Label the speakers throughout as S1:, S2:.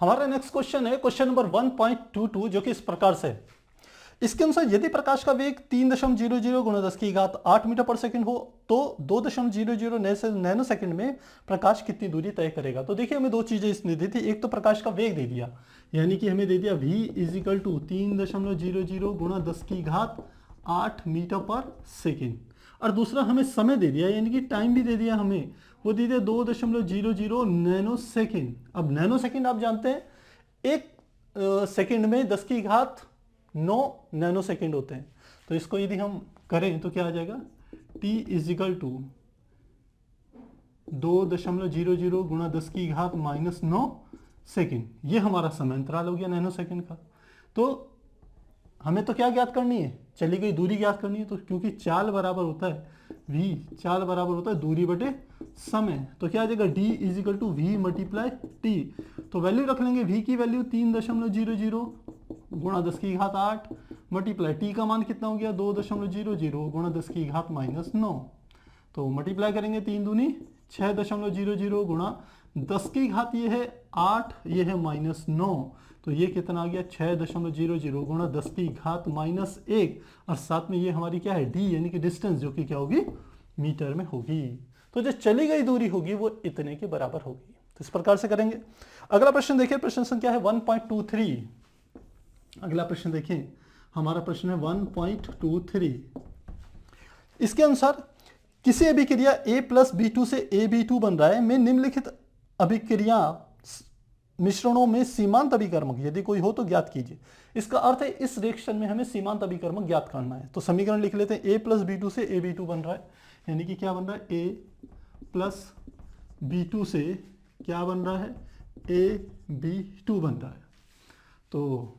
S1: हमारा next question है question number 1.22 जो कि इस प्रकार से है। इसके अनुसार यदि प्रकाश का वेग 3.00 गुणा 10 की घात 8 मीटर पर सेकंड हो तो 2.00 नैनो सेकंड में प्रकाश कितनी दूरी तय करेगा। तो देखिए हमें दो चीजें इसने दी थी, एक तो प्रकाश का वेग दे दिया, यानी कि हमें दे दिया v इजिकल टू 3.00 गुणा 10 की घात 8 मीटर पर सेकेंड, और दूसरा हमें समय दे दिया यानी कि टाइम भी दे दिया हमें, वो दे दिया 2.00 नैनो सेकेंड। अब नैनो सेकेंड आप जानते हैं एक सेकेंड में 10 की घात 9 नैनो सेकेंड होते हैं। तो इसको यदि हम करें तो क्या आ जाएगा, t इजिकल टू 2.00 गुणा 10 की घात -9 सेकेंड, ये हमारा समय अंतराल हो गया नैनो सेकेंड का। तो हमें तो क्या ज्ञात करनी है, चली गई दूरी ज्ञात करनी है। तो क्योंकि चाल बराबर होता है v, चाल बराबर होता है दूरी बटे समय, तो क्या आ जाएगा d is equal to v multiply t। तो वैल्यू रख लेंगे, v की वैल्यू 3.00 गुणा 10 की घात 8 मल्टीप्लाई t का मान कितना हो गया 2.00 गुणा 10 की घात -9। तो मल्टीप्लाई करेंगे 3 दूनी 6.00 गुणा 10 की घात ये है 8, ये है -9, तो ये कितना आ गया 6.00 गुणा 10 की घात -1, और साथ में ये हमारी क्या है d यानी कि डिस्टेंस, जो कि क्या होगी मीटर में होगी। तो जो चली गई दूरी होगी वो इतने के बराबर होगी। तो इस प्रकार से करेंगे। अगला प्रश्न देखिए, प्रश्न संख्या है 1.23। अगला प्रश्न देखें, हमारा प्रश्न है 1.23। इसके अनुसार किसी अभिक्रिया a प्लस B2 से AB2 बन रहा है में निम्नलिखित अभिक्रिया मिश्रणों में सीमांत अभिकर्मक यदि कोई हो तो ज्ञात कीजिए। इसका अर्थ है इस रिएक्शन में हमें सीमांत अभिकर्मक ज्ञात करना है। तो समीकरण लिख लेते हैं, a प्लस B2 से AB2 बन रहा है, यानी कि क्या बन रहा है a प्लस B2 से क्या बन रहा है AB2 बन रहा है। तो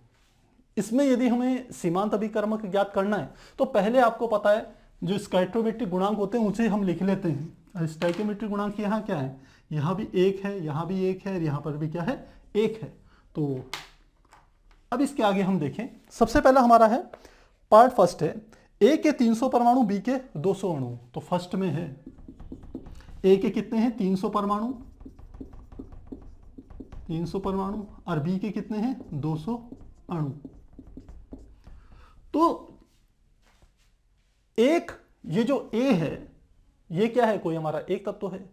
S1: इसमें यदि हमें सीमांत अभिकर्मक ज्ञात करना है तो पहले आपको पता है जो स्टोइकोमेट्रिक गुणांक होते हैं उसे हम लिख लेते हैं। स्टोइकोमेट्रिक गुणांक यहाँ क्या है, यहाँ भी 1 है, यहाँ भी 1 है, यहाँ पर भी क्या है 1 है। तो अब इसके आगे हम देखें, सबसे पहला हमारा है पार्ट फर्स्ट है, ए के 300 परमाणु, बी के 200 अणु। तो फर्स्ट में है ए के कितने हैं 300 परमाणु, 300 परमाणु, और बी के कितने हैं 200 अणु। तो एक ये जो ए है ये क्या है, कोई हमारा एक तत्व है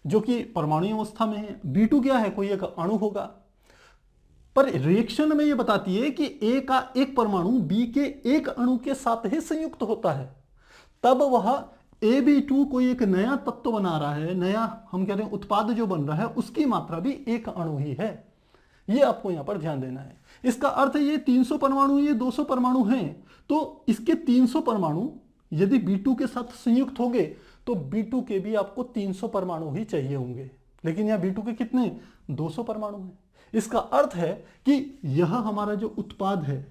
S1: जो कि परमाणु अवस्था में है। B2 क्या है, कोई एक अणु होगा। पर रिएक्शन में ये बताती है कि ए का एक परमाणु बी के एक अणु के साथ ही संयुक्त होता है, तब वह AB2 कोई एक नया तत्व बना रहा है, नया हम कह रहे हैं उत्पाद जो बन रहा है उसकी मात्रा भी एक अणु ही है। ये आपको यहां पर ध्यान देना है। इसका अर्थ है ये 300 परमाणु, ये 200 परमाणु हैं, तो इसके 300 परमाणु यदि B2 के साथ संयुक्त होंगे तो B2 के भी आपको 300 परमाणु ही चाहिए होंगे, लेकिन यहाँ B2 के कितने 200 परमाणु हैं। इसका अर्थ है कि यह हमारा जो उत्पाद है,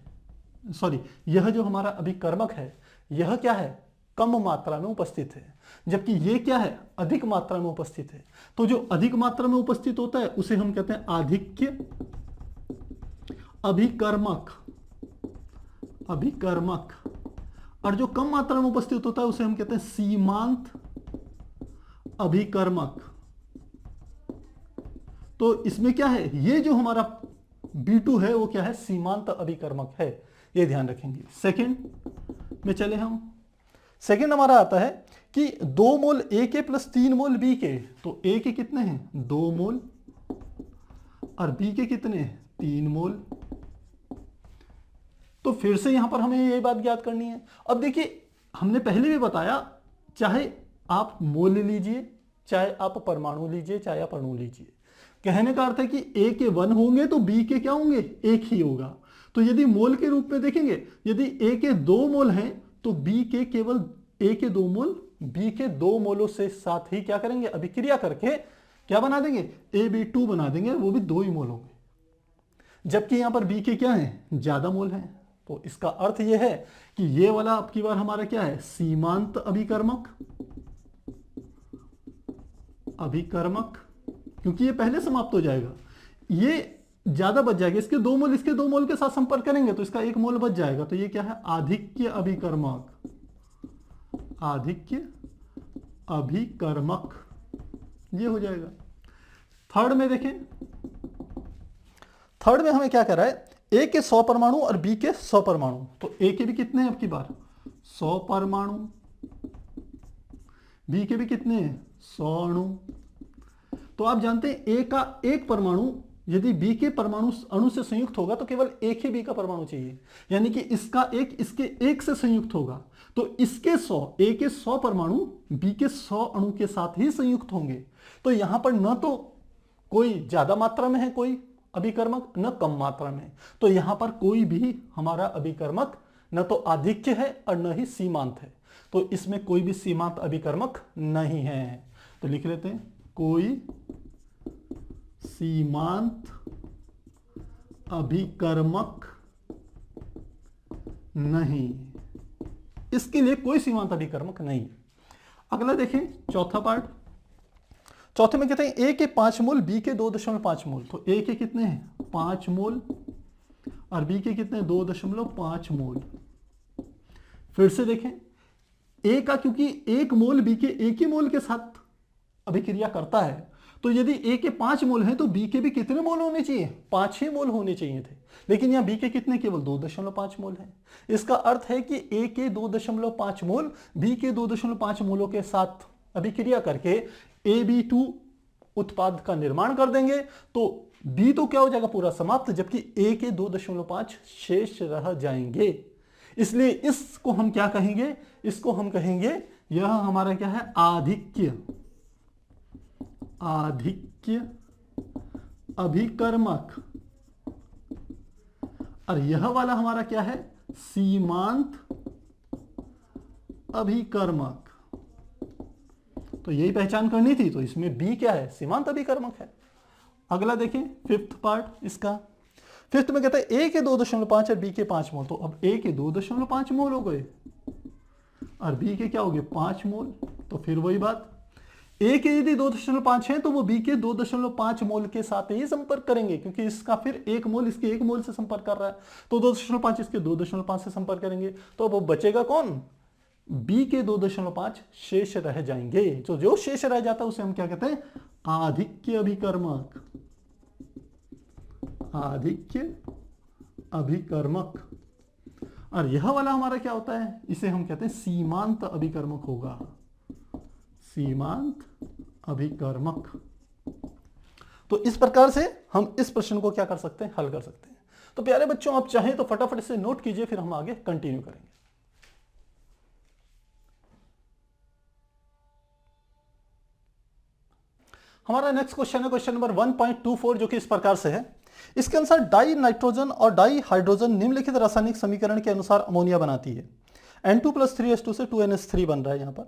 S1: सॉरी यह जो हमारा अभिकर्मक है, यह क्या है कम मात्रा में उपस्थित है, जबकि ये क्या है अधिक मात्रा में उपस्थित है। तो जो अधिक मात्रा में उपस्थित होता है उसे हम कहते हैं आधिक्य अभिकर्मक, अभिकर्मक, और जो कम मात्रा में उपस्थित होता है उसे हम कहते हैं सीमांत अभिकर्मक। तो इसमें क्या है, ये जो हमारा B2 है वो क्या है सीमांत अभिकर्मक है, ये ध्यान रखेंगे। सेकंड में चले हम, सेकंड हमारा आता है कि 2 मोल A के प्लस 3 मोल B के। तो A के कितने हैं 2 मोल और B के कितने हैं 3 मोल। तो फिर से यहां पर हमें ये बात ज्ञात करनी है। अब देखिए हमने पहले भी बताया, चाहे आप मोल लीजिए, चाहे आप परमाणु लीजिए, चाहे आप अणु लीजिए, कहने का अर्थ है कि A के 1 होंगे तो B के क्या होंगे 1 ही होगा। तो यदि मोल के रूप में देखेंगे, यदि A के 2 मोल हैं तो B के केवल A के 2 मोल B के 2 मोलों से साथ ही क्या करेंगे अभिक्रिया करके क्या बना देंगे AB2 बना देंगे, वो भी 2 ही मोल होंगे। जबकि यहां पर B के क्या है ज्यादा मोल हैं। तो इसका अर्थ यह है कि ये वाला अब की बार हमारा क्या है सीमांत अभिकर्मक, अभिकर्मक, क्योंकि ये पहले समाप्त हो जाएगा, ये ज्यादा बच जाएगा, इसके 2 मोल इसके 2 मोल के साथ संपर्क करेंगे तो इसका 1 मोल बच जाएगा। तो ये क्या है आधिक्य अभिकर्मक, आधिक्य अभिकर्मक, ये हो जाएगा। थर्ड में देखें, थर्ड में हमें क्या कह रहा है, ए के 100 परमाणु और बी के 100 परमाणु। तो ए के भी कितने हैं अब की बार 100 परमाणु, बी के भी कितने हैं 100 अणु। तो आप जानते हैं ए का एक परमाणु यदि बी के परमाणु अणु से संयुक्त होगा तो केवल एक ही बी का परमाणु चाहिए, यानी कि इसका एक इसके एक से संयुक्त होगा। तो इसके 100 ए के 100 परमाणु बी के 100 अणु के साथ ही संयुक्त होंगे। तो यहां पर न तो कोई ज्यादा मात्रा में है कोई अभिकर्मक, न कम मात्रा में। तो यहां पर कोई भी हमारा अभिकर्मक न तो आधिक्य है और न ही सीमांत है। तो इसमें कोई भी सीमांत अभिकर्मक नहीं है। तो लिख लेते हैं कोई सीमांत अभिकर्मक नहीं, इसके लिए कोई सीमांत अभिकर्मक नहीं। अगला देखें चौथा पार्ट। चौथे में कहते हैं ए के 5 मोल बी के 2.5 मोल। तो ए के कितने हैं 5 मोल और बी के कितने 2.5 मोल। फिर से देखें ए का क्योंकि 1 मोल बी के एक ही मोल के साथ अभिक्रिया करता है, तो यदि ए के 5 मोल हैं तो बी के भी कितने मोल होने चाहिए 5 ही मोल होने चाहिए थे, लेकिन यहां बी के कितने केवल 2.5 मोल हैं। इसका अर्थ है कि ए के 2.5 मोल बी के 2.5 मोलों के साथ अभिक्रिया करके AB2 उत्पाद का निर्माण कर देंगे। तो बी तो क्या हो जाएगा पूरा समाप्त, जबकि ए के 2.5 शेष रह जाएंगे। इसलिए इसको हम क्या कहेंगे, इसको हम कहेंगे यह हमारा क्या है आधिक्य, आधिक्य अभिकर्मक। और यह वाला हमारा क्या है सीमांत अभिकर्मक। तो यही पहचान करनी थी। तो इसमें बी क्या है सीमांत अभिकर्मक है। अगला देखें फिफ्थ पार्ट इसका। फिफ्थ में कहता है ए के 2.5 और बी के 5 मोल। तो अब ए के 2.5 मोल हो गए और बी के क्या हो गए 5 मोल। तो फिर वही बात, ए के यदि 2.5 है तो वो बी के 2.5 मोल के साथ ही संपर्क करेंगे, क्योंकि इसका फिर 1 मोल इसके 1 मोल से संपर्क कर रहा है। तो 2.5 इसके 2.5 से संपर्क करेंगे। तो अब बचेगा कौन बी के 2.5 शेष रह जाएंगे। तो जो शेष रह जाता है उसे हम क्या कहते हैं आधिक्य अभिकर्मक, आधिक्य अभिकर्मक। और यह वाला हमारा क्या होता है इसे हम कहते हैं सीमांत अभिकर्मक होगा, सीमांत अभिकर्मक। तो इस प्रकार से हम इस प्रश्न को क्या कर सकते हैं हल कर सकते हैं। तो प्यारे बच्चों आप चाहें तो फटाफट से नोट कीजिए, फिर हम आगे कंटिन्यू करेंगे। हमारा नेक्स्ट क्वेश्चन है क्वेश्चन नंबर 1.24, जो कि इस प्रकार से है। इसके अनुसार डाई नाइट्रोजन और डाई हाइड्रोजन निम्नलिखित रासायनिक समीकरण के अनुसार अमोनिया बनाती है। N2 + 3H2 से 2NH3 बन रहा है। यहाँ पर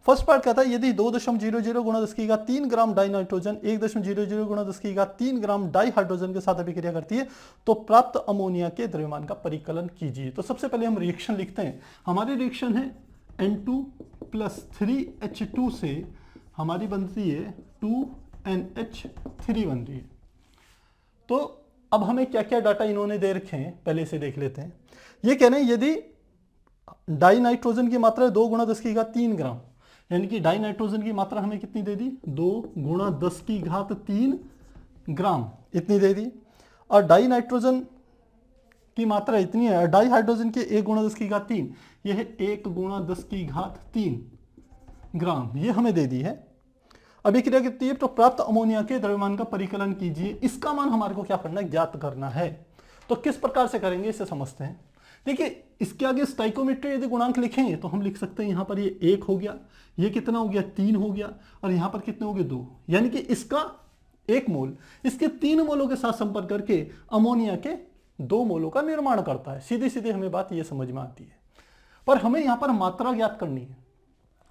S1: फर्स्ट पार्ट कहता है यदि 2.00 गुणा 10³ 3 ग्राम डाई नाइट्रोजन 1.00 गुणा 10³ 3 ग्राम डाई हाइड्रोजन के साथ अभिक्रिया करती है तो प्राप्त अमोनिया के द्रव्यमान का परिकलन कीजिए। तो सबसे पहले हम रिएक्शन लिखते हैं। हमारी रिएक्शन है N2 + 3H2 से हमारी बनती है 2NH3 बन रही है। तो अब हमें क्या क्या डाटा इन्होंने दे रखे हैं पहले से देख लेते हैं। ये कह रहे हैं यदि डाई नाइट्रोजन की मात्रा 2 × 10³ ग्राम, यानी कि डाई नाइट्रोजन की मात्रा हमें कितनी दे दी 2 × 10³ ग्राम इतनी दे दी। और डाई नाइट्रोजन की मात्रा इतनी है, डाई हाइड्रोजन की 1 × 10³ यह है 1 × 10³ ग्राम, ये हमें दे दी है। अभिक्रिया कितनी है तो प्राप्त अमोनिया के द्रव्यमान का परिकलन कीजिए। इसका मान हमारे को क्या करना है ज्ञात करना है। तो किस प्रकार से करेंगे इसे समझते हैं। देखिए इसके आगे स्टाइकोमेट्री यदि गुणांक लिखेंगे तो हम लिख सकते हैं यहाँ पर ये 1 हो गया, ये कितना हो गया 3 हो गया, और यहाँ पर कितने हो गए 2, यानी कि इसका 1 मोल इसके 3 मोलों के साथ संपर्क करके अमोनिया के 2 मोलों का निर्माण करता है। सीधी सीधी हमें बात ये समझ में आती है। पर हमें यहाँ पर मात्रा ज्ञात करनी है।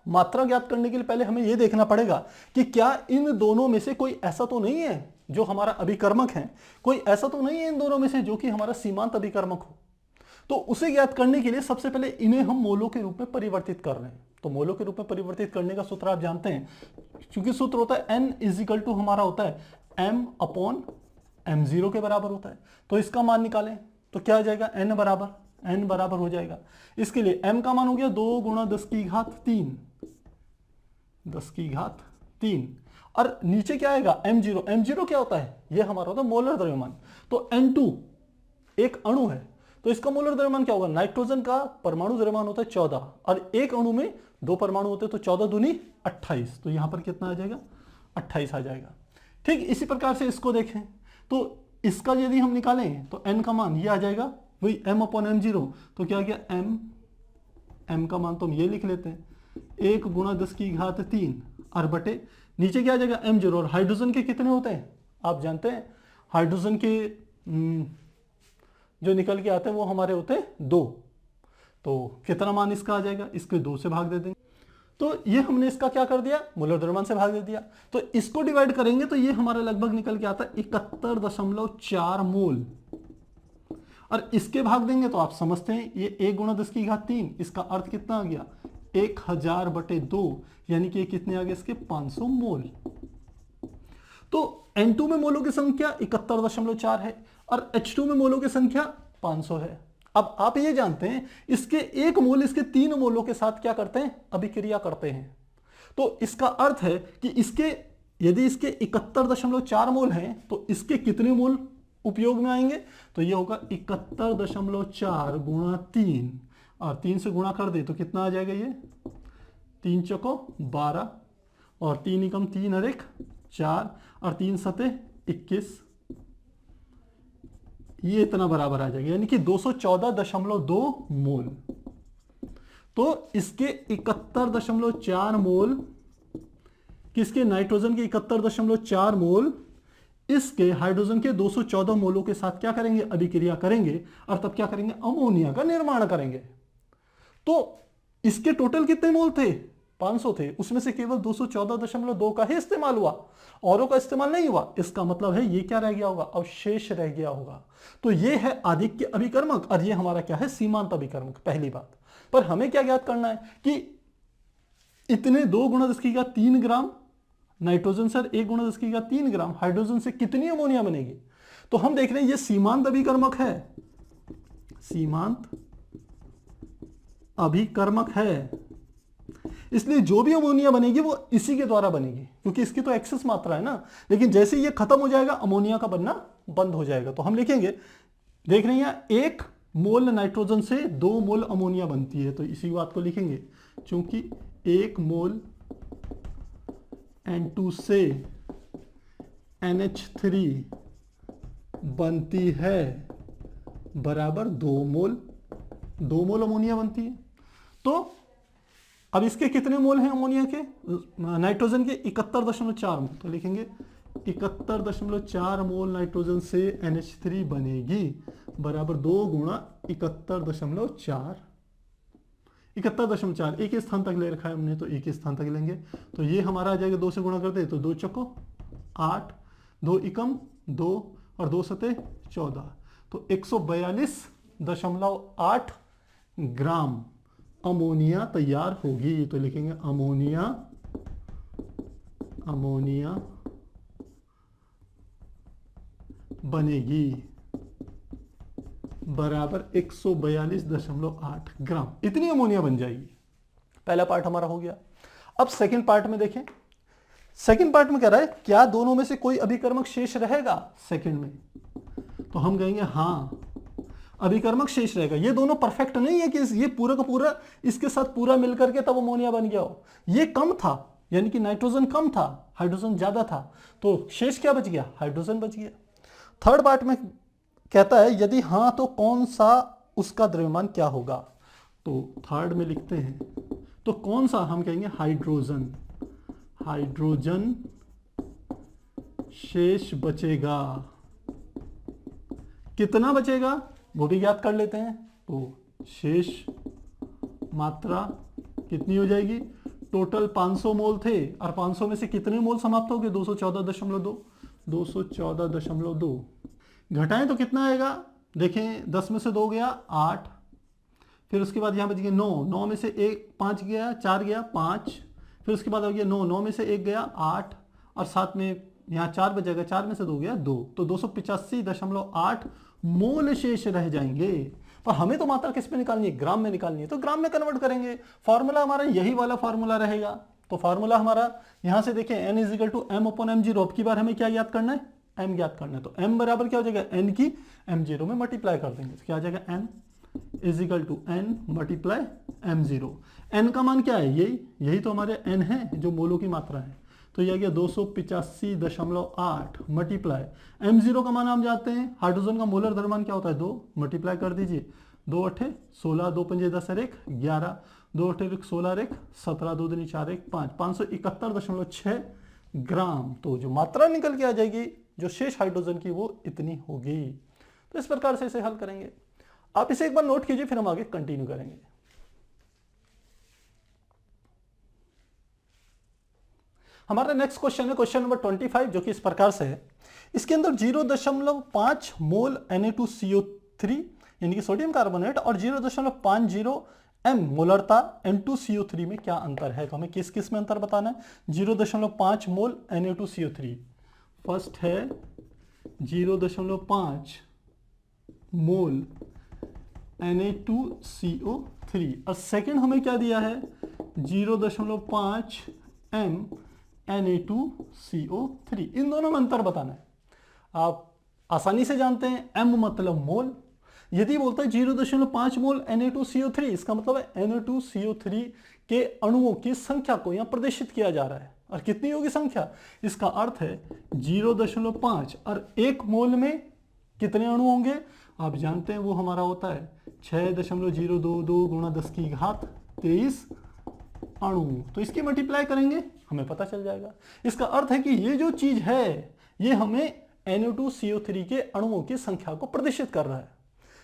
S1: मात्रा ज्ञात करने के लिए पहले हमें यह देखना पड़ेगा कि क्या इन दोनों में से कोई ऐसा तो नहीं है जो हमारा अभिकर्मक है, कोई ऐसा तो नहीं है इन दोनों में से जो कि हमारा सीमांत अभिकर्मक हो। तो उसे ज्ञात करने के लिए सबसे पहले इन्हें हम मोलों के रूप में परिवर्तित कर रहे हैं। तो मोलों के रूप में परिवर्तित करने का सूत्र आप जानते हैं, क्योंकि सूत्र होता है n = हमारा होता है m/m0 के बराबर होता है। तो इसका मान निकालें तो क्या आ जाएगा n बराबर हो जाएगा। इसके लिए m का मान हो गया 2 × 10³ और नीचे क्या आएगा m0 क्या होता है ये हमारा होता है मोलर द्रव्यमान। तो N2 एक अणु है, तो इसका मोलर द्रव्यमान क्या होगा? नाइट्रोजन का परमाणु द्रव्यमान होता है 14 और एक अणु में 2 परमाणु होते हैं, तो 14 दूनी 28, तो यहां पर कितना आ जाएगा? 28 आ जाएगा। ठीक इसी प्रकार से इसको देखें तो इसका यदि हम निकालें तो n का मान ये आ जाएगा वही m/m0, तो क्या गया m का मान तो हम ये लिख लेते हैं 1 × 10⁻³ और बटे नीचे क्या आ जाएगा m0। और हाइड्रोजन के कितने होते हैं आप जानते हैं? हाइड्रोजन के जो निकल के आते हैं वो हमारे होते हैं 2, तो कितना मान इसका आ जाएगा? इसके 2 से भाग दे देंगे, तो ये हमने इसका क्या कर दिया? मोलर द्रव्यमान से भाग दे दिया। तो इसको डिवाइड करेंगे तो ये हमारा लगभग निकल के आता है 71.4 मोल, और इसके भाग देंगे तो आप समझते हैं ये 1 × 10⁻³ इसका अर्थ कितना आ गया? 1000/2, यानी कि कितने आ गए इसके? 500 मोल। तो N2 में मोलों की संख्या 71.4 है और H2 में मोलों की संख्या 500 है। अब आप ये जानते हैं इसके 1 मोल इसके 3 मोलों के साथ क्या करते हैं? अभिक्रिया करते हैं। तो इसका अर्थ है कि इसके यदि इसके 71.4 मोल हैं तो इसके कितने मोल उपयोग में आएंगे? तो ये होगा 71.4 × 3 और 3 से गुणा कर दे तो कितना आ जाएगा? ये 3 चौको 12 और 3 एकम 3 और 1 4 और 3 सते 21, ये इतना बराबर आ जाएगा, यानी कि 214.2 मोल। तो इसके 71.4 मोल किसके? नाइट्रोजन के 71.4 मोल इसके हाइड्रोजन के 214 मोलों के साथ क्या करेंगे? अभिक्रिया करेंगे और तब क्या करेंगे? अमोनिया का निर्माण करेंगे। तो इसके टोटल कितने मोल थे? 500 थे, उसमें से केवल 214.2 का ही इस्तेमाल हुआ, औरों का इस्तेमाल नहीं हुआ। इसका मतलब है ये क्या रह गया होगा? अवशेष रह गया होगा। तो ये है आधिक्य अभिकर्मक और ये हमारा क्या है? सीमांत अभिकर्मक। पहली बात, पर हमें क्या ज्ञात करना है कि इतने 2 × 10⁻³ gram nitrogen sir 1 × 10⁻³ gram hydrogen से कितनी अमोनिया बनेगी? तो हम देख रहे हैं ये सीमांत अभिकर्मक है, सीमांत अभिकर्मक है, इसलिए जो भी अमोनिया बनेगी वो इसी के द्वारा बनेगी, क्योंकि इसकी तो एक्सेस मात्रा है ना। लेकिन जैसे ये खत्म हो जाएगा अमोनिया का बनना बंद हो जाएगा। तो हम लिखेंगे, देख रहे हैं 1 मोल नाइट्रोजन से 2 मोल अमोनिया बनती है, तो इसी बात को लिखेंगे क्योंकि 1 मोल N2 से NH3 बनती है बराबर 2 मोल अमोनिया बनती है। तो अब इसके कितने मोल हैं अमोनिया के? नाइट्रोजन के 71.4 मोल, तो लिखेंगे 71.4 मोल नाइट्रोजन से NH3 बनेगी बराबर 2 × 71.4। 71.4 एक ही स्थान तक ले रखा है हमने, तो एक ही स्थान तक लेंगे, तो ये हमारा आ जाएगा 2 से गुणा करते तो 2 चौको 8, 2 एकम 2 और 2 सते 14, तो 142.8 ग्राम अमोनिया तैयार होगी। तो लिखेंगे अमोनिया बनेगी बराबर 142.8 ग्राम, इतनी अमोनिया बन जाएगी। पहला पार्ट हमारा हो गया। अब सेकंड पार्ट में देखें, सेकंड पार्ट में कह रहा है क्या दोनों में से कोई अभिकर्मक शेष रहेगा सेकंड में? तो हम कहेंगे हाँ, अभिकर्मक शेष रहेगा। ये दोनों परफेक्ट नहीं है कि ये पूरा का पूरा इसके साथ पूरा मिलकर के तब अमोनिया बन गया हो। ये कम था, यानी कि नाइट्रोजन कम था, हाइड्रोजन ज्यादा था, तो शेष क्या बच गया? हाइड्रोजन बच गया। थर्ड पार्ट में कहता है यदि हाँ तो कौन सा उसका द्रव्यमान क्या होगा? तो थर्ड में लिखते हैं, तो कौन सा? हम कहेंगे हाइड्रोजन शेष बचेगा। कितना बचेगा वो भी ज्ञात कर लेते हैं। तो शेष मात्रा कितनी हो जाएगी? टोटल 500 मोल थे और 500 में से कितने मोल समाप्त हो गए? 214.2। 214.2 घटाएं तो कितना आएगा? देखें 10 में से 2 गया 8, फिर उसके बाद यहाँ बच गया 9 में से 5 गया 4 गया 5, फिर उसके बाद हो गया 9 में से 1 गया 8 और 7 में यहाँ 4 बचेगा, 4 में से 2 गया 2, तो 285.8 मोल शेष रह जाएंगे। पर हमें तो मात्रा किस पे निकालनी है? ग्राम में निकालनी है, तो ग्राम में कन्वर्ट करेंगे। फॉर्मूला हमारा यही वाला फॉर्मूला रहेगा। तो फॉर्मूला हमारा यहां से देखें n = m/m0। अब की बार हमें क्या याद करना है? m ज्ञात करना है, तो m बराबर क्या हो जाएगा, n की m0 में मल्टीप्लाई कर देंगे, तो क्या आ जाएगा n is equal to n multiply m0। n का मान क्या है, यही तो हमारे n है जो मोलों की मात्रा है, तो ये आ गया 285.8 मल्टीप्लाई m0 का मान हम जानते हैं, हाइड्रोजन का मोलर द्रव्यमान क्या होता है 2, मल्टीप्लाई कर दीजिए, 2 8 16, 2 5 10 1 11, 2 8 16 1 17, 2 दूनी 4 1 5, 571.6 ग्राम। तो जो मात्रा निकल के आ जाएगी जो शेष हाइड्रोजन की वो इतनी होगी। तो इस प्रकार से इसे हल करेंगे। आप इसे एक बार नोट कीजिए, फिर हम आगे कंटिन्यू करेंगे। हमारा नेक्स्ट क्वेश्चन है क्वेश्चन नंबर 25, जो कि इस प्रकार से है। इसके अंदर 0.5 मोल Na2CO3 यानी कि सोडियम कार्बोनेट और 0.50 m मोलरता N2CO3 में क्या अंतर है, तो हमें किस किस में अंतर बताना है। 0.5 मोल Na2CO3, फर्स्ट है 0.5 मोल Na2CO3 और सेकंड हमें क्या दिया है 0.5 m Na2CO3। इन दोनों में अंतर बताना है। आप आसानी से जानते हैं m मतलब मोल, यदि बोलता है 0.5 मोल Na2CO3 इसका मतलब है Na2CO3 के अणुओं की संख्या को यहां प्रदर्शित किया जा रहा है। और कितनी होगी संख्या, इसका अर्थ है 0.5 और 1 मोल में कितने अणु होंगे, आप जानते हैं वो हमारा होता है 6.022 गुणा 10 की घात 23 अणु। तो इसकी मल्टीप्लाई करेंगे हमें पता चल जाएगा। इसका अर्थ है कि ये जो चीज है ये हमें Na2CO3 के अणुओं की संख्या को प्रदर्शित कर रहा है।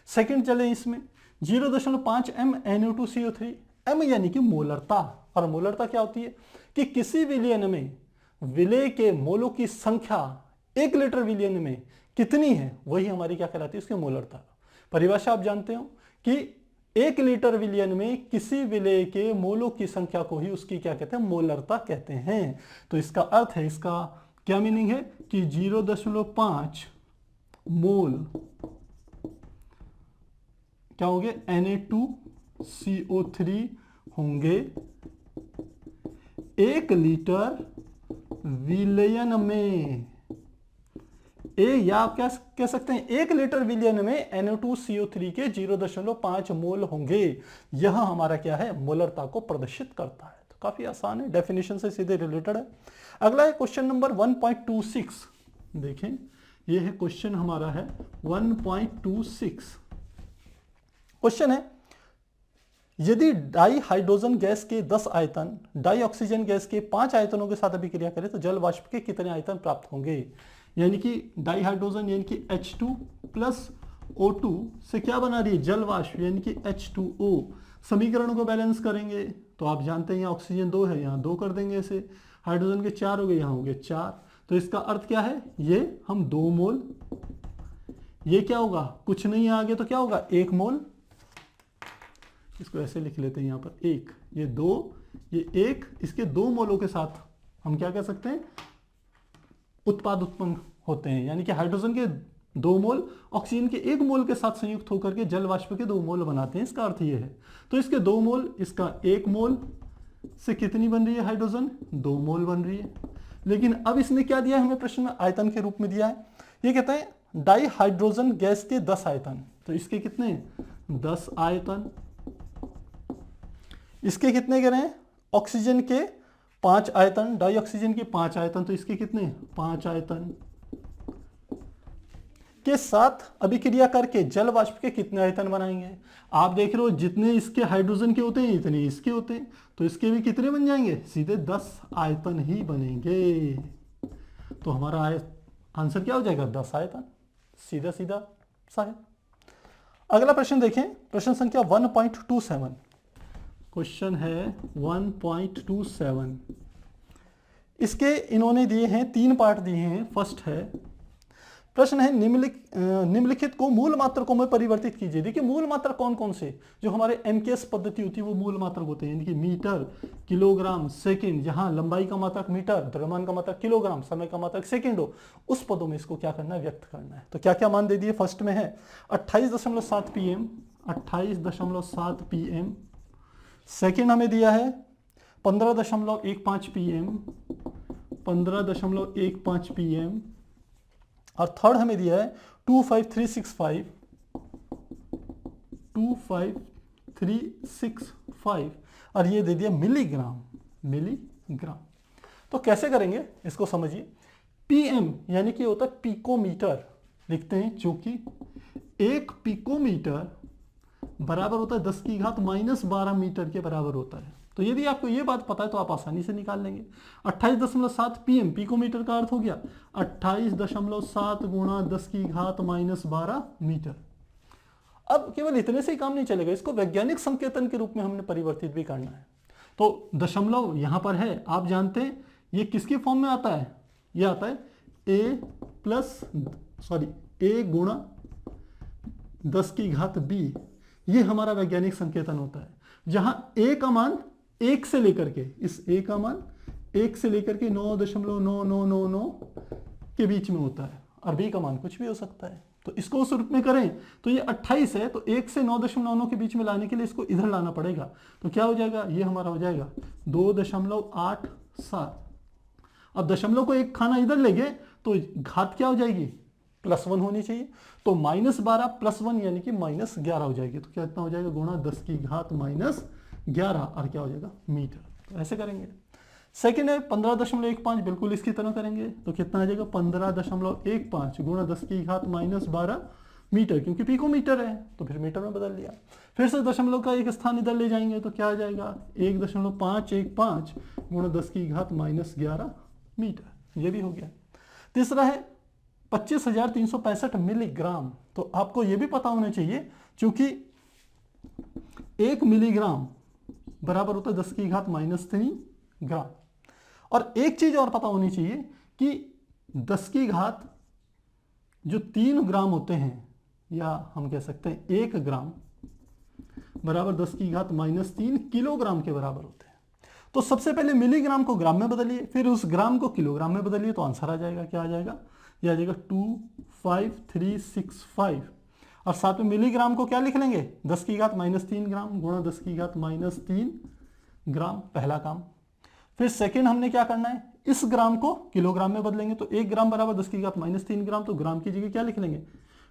S1: सेकंड चले इसमें 0.5 m Na2CO3, m यानी कि मोलरता, और मोलरता क्या होती है कि किसी विलयन में विलय के मोलों की संख्या 1 लीटर विलयन में कितनी है वही हमारी क्या कहलाती है, उसकी मोलरता। परिभाषा आप जानते हो कि 1 लीटर विलयन में किसी विलय के मोलों की संख्या को ही उसकी क्या कहते हैं, मोलरता कहते हैं। तो इसका अर्थ है, इसका क्या मीनिंग है कि 0.5 मोल क्या होंगे Na2CO3 होंगे 1 लीटर विलयन में। या आप क्या कह सकते हैं 1 लीटर विलयन में Na2CO3 के 0.5 मोल होंगे। यह हमारा क्या है, मोलरता को प्रदर्शित करता है। तो काफी आसान है, डेफिनेशन से सीधे रिलेटेड है। अगला है क्वेश्चन नंबर 1.26। देखें यह है क्वेश्चन हमारा है 1.26। क्वेश्चन है यदि डाई हाइड्रोजन गैस के 10 आयतन डाई ऑक्सीजन गैस के 5 आयतनों के साथ अभिक्रिया करें तो जल वाष्प के कितने आयतन प्राप्त होंगे। यानी कि डाई हाइड्रोजन यानी कि H2 प्लस O2 से क्या बना रही है, जल वाष्प यानी कि H2O। समीकरणों को बैलेंस करेंगे तो आप जानते हैं यहाँ ऑक्सीजन 2 है, यहाँ 2 कर देंगे इसे, हाइड्रोजन के 4 हो गए, यहाँ हो गए 4। तो इसका अर्थ क्या है, ये हम 2 मोल, ये क्या होगा कुछ नहीं आगे तो क्या होगा 1 मोल, इसको ऐसे लिख लेते हैं यहाँ पर 1, ये 2, ये 1, इसके 2 मोलों के साथ हम क्या कह सकते हैं उत्पाद उत्पन्न होते हैं। यानी कि हाइड्रोजन के 2 मोल ऑक्सीजन के 1 मोल के साथ संयुक्त होकर के जल वाष्प के 2 मोल बनाते हैं। इसका अर्थ ये है, तो इसके 2 मोल, इसका 1 मोल से कितनी बन रही है हाइड्रोजन, 2 मोल बन रही है। लेकिन अब इसने क्या दिया है हमें प्रश्न में, आयतन के रूप में दिया है। ये कहते हैं डाई हाइड्रोजन गैस के 10 आयतन, तो इसके कितने 10 आयतन, इसके कितने कह रहे हैं ऑक्सीजन के 5 आयतन, डाई ऑक्सीजन के 5 आयतन, तो इसके कितने 5 आयतन के साथ अभिक्रिया करके जल वाष्प के कितने आयतन बनाएंगे। आप देख रहे हो जितने इसके हाइड्रोजन के होते हैं इतने इसके होते हैं, तो इसके भी कितने बन जाएंगे, सीधे 10 आयतन ही बनेंगे। तो हमारा आंसर क्या हो जाएगा 10 आयतन, सीधा सीधा सा है। अगला प्रश्न देखें, प्रश्न संख्या 1.27। क्वेश्चन है 1.27। इसके इन्होंने दिए हैं 3 पार्ट दिए हैं। फर्स्ट है प्रश्न है निम्नलिखित को मूल मात्रकों में परिवर्तित कीजिए। देखिए मूल मात्रक कौन कौन से, जो हमारे एमकेएस पद्धति होती है वो मूल मात्रक होते हैं, यानी कि मीटर, किलोग्राम, सेकंड। जहां लंबाई का मात्रक मीटर, द्रव्यमान का मात्रक किलोग्राम, समय का मात्रक सेकंड हो, उस पदों में इसको क्या करना है, व्यक्त करना है। तो क्या क्या मान दे दिए। फर्स्ट में है 28.7 pm, 28.7 pm। सेकेंड हमें दिया है 15.15 pm, 15.15 pm। और थर्ड हमें दिया है 25365 25365 और ये दे दिया मिलीग्राम। तो कैसे करेंगे इसको समझिए। पीएम यानी कि होता है पिकोमीटर, लिखते हैं, चूंकि एक पिकोमीटर बराबर होता है 10⁻⁻12 मीटर के बराबर होता है। तो यदि आपको ये बात पता है तो आप आसानी से निकाल लेंगे। 28.7 पीएम, पिकोमीटर का अर्थ हो गया 28.7 गुणा 10⁻⁻12 मीटर। अब केवल इतने से ही काम नहीं चलेगा, इसको वैज्ञानिक संकेतन के रूप में हमने परिवर्तित भी करना है। तो दशमलव यहां पर है, आप जानते हैं ये किसके फॉर्म में आता है, ये आता है a गुणा 10⁻b, ये हमारा वैज्ञानिक संकेतन होता है, जहां a का मान 1 से लेकर के, इस a का मान 1 से लेकर के 9.9999 के बीच में होता है, और b का मान कुछ भी हो सकता है। तो इसको उस रूप में करें तो ये 28 है, तो 1 से 9.99 के बीच में लाने के लिए इसको इधर लाना पड़ेगा। तो क्या हो जाएगा, ये हमारा हो जाएगा 2.87। अब दशमलव को एक खाना इधर ले गए तो घात क्या हो जाएगी, +1 होनी चाहिए। तो -12 +1 यानी कि -11 हो जाएगी। तो क्या इतना हो जाएगा, गुणा 10⁻⁻11 और क्या हो जाएगा, मीटर। तो ऐसे करेंगे। सेकेंड है 15.15, बिल्कुल इसकी तरह करेंगे। तो कितना आ जाएगा, 15.15 गुणा 10⁻12 मीटर, क्योंकि पिकोमीटर है तो फिर मीटर में बदल लिया। फिर से दशमलव का एक स्थान इधर ले जाएंगे तो क्या आ जाएगा, 1.515 गुणा 10⁻11 मीटर, ये भी हो गया। तीसरा है 25,365 मिलीग्राम। तो आपको ये भी पता होना चाहिए, क्योंकि 1 मिलीग्राम बराबर होता है 10⁻³ ग्राम। और एक चीज और पता होनी चाहिए कि 10 जो 3 ग्राम होते हैं, या हम कह सकते हैं 1 ग्राम बराबर 10⁻³ किलोग्राम के बराबर होते हैं। तो सबसे पहले मिलीग्राम को ग्राम में बदलिए, फिर उस ग्राम को किलोग्राम में बदलिए, तो आंसर आ जाएगा, क्या आ जाएगा, यह आ जाएगा 25365। और साथ में मिलीग्राम को क्या लिख लेंगे, 10⁻³ ग्राम गुणा 10⁻³ ग्राम, पहला काम। फिर सेकेंड हमने क्या करना है, इस ग्राम को किलोग्राम में बदलेंगे। तो 1 ग्राम बराबर 10⁻³ ग्राम, तो ग्राम की जगह क्या लिख लेंगे,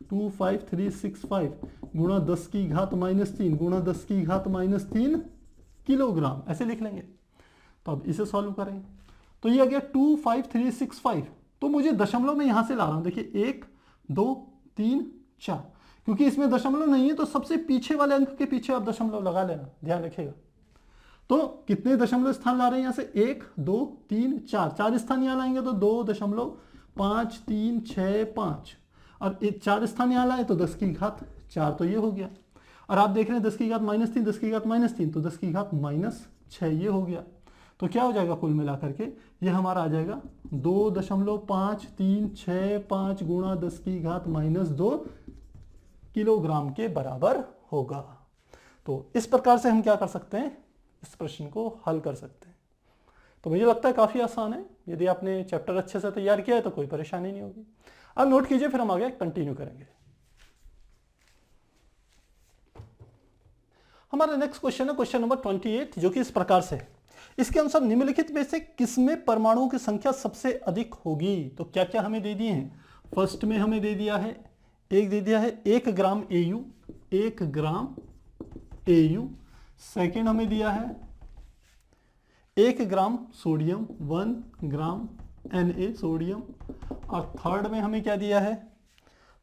S1: 25365 गुणा 10⁻³ गुणा 10⁻³ किलोग्राम, ऐसे लिख लेंगे। तो अब इसे सॉल्व करें तो ये आ गया 25365। तो मुझे दशमलव में यहां से ला रहा हूं, देखिए 1 2 3 4, क्योंकि इसमें दशमलव नहीं है तो सबसे पीछे वाले अंक के पीछे आप दशमलव लगा लेना, ध्यान रखिएगा। तो कितने दशमलव स्थान ला रहे हैं यहां से, 1 2 3 4, 4 स्थान यहां लाएंगे तो 2.53665, और 4 स्थान यहां लाए तो 10⁻4, तो ये हो गया। और आप देख रहे हैं 10⁻³ 10⁻³ तो 10⁻6, ये हो गया। तो क्या हो जाएगा, कुल मिलाकर के ये हमारा आ जाएगा 2.5365 गुणा 10⁻² किलोग्राम के बराबर होगा। तो इस प्रकार से हम क्या कर सकते हैं, इस प्रश्न को हल कर सकते हैं। तो मुझे लगता है काफी आसान है, यदि आपने चैप्टर अच्छे से तैयार किया है तो कोई परेशानी नहीं होगी। अब नोट कीजिए, फिर हम आगे कंटिन्यू करेंगे। हमारा नेक्स्ट क्वेश्चन है क्वेश्चन नंबर 28, जो कि इस प्रकार से है। इसके अनुसार निम्नलिखित में से किसमें परमाणुओं की संख्या सबसे अधिक होगी। तो क्या क्या हमें दे दिए हैं, फर्स्ट में हमें दे दिया है, एक दे दिया है 1 ग्राम AU, 1 ग्राम AU। सेकेंड हमें दिया है 1 ग्राम सोडियम, 1 ग्राम Na सोडियम। और थर्ड में हमें क्या दिया है,